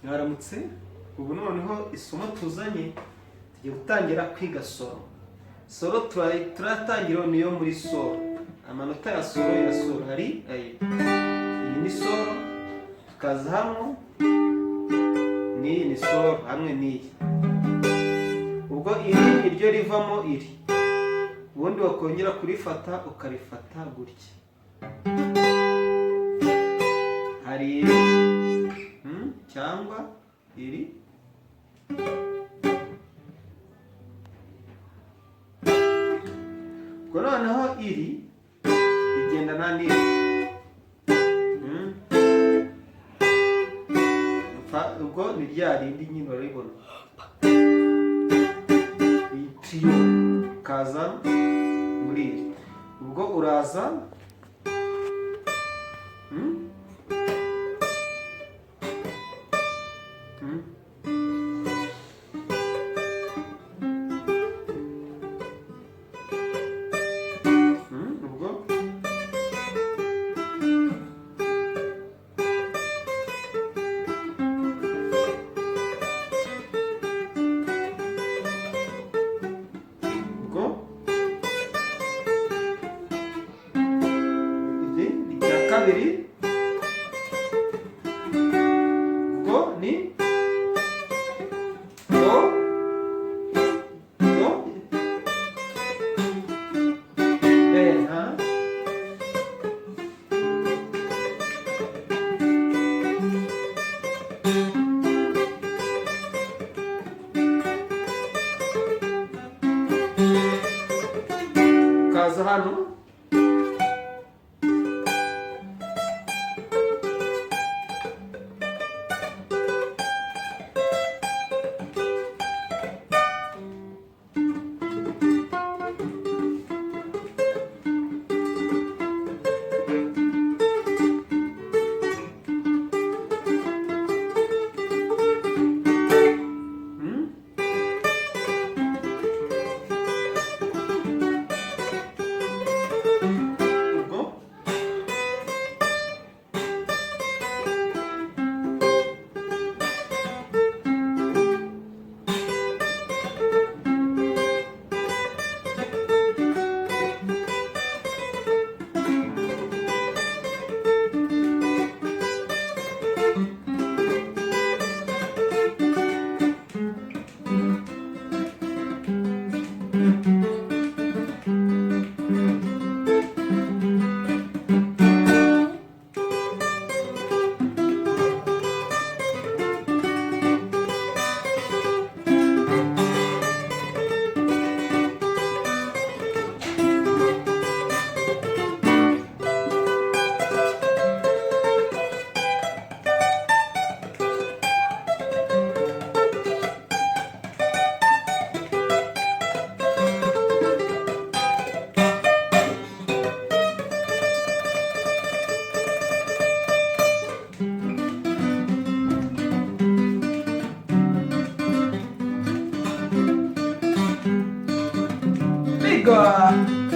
Mwaramutse, ubu noneho isomo tuzanye tugiye gutangira kwiga solo. Solo turatangira niyo muri solo. Amanota ya solo hari aya. Iyi ni solo, tukaza hano ni solo hamwe n'iyi. Ubwo iri niryo rivamo iri. Ubundi wakongera kurifata ukarifata gutya. Hari iri cyangwa iri. Ubwo noneho iri igendana n'iri. Ubwo ni rya rindi nyine uraribona. Iyi tiyo kaza muri iri. Ubwo uraza kabiri ubwo ni do kaza hano Bigger.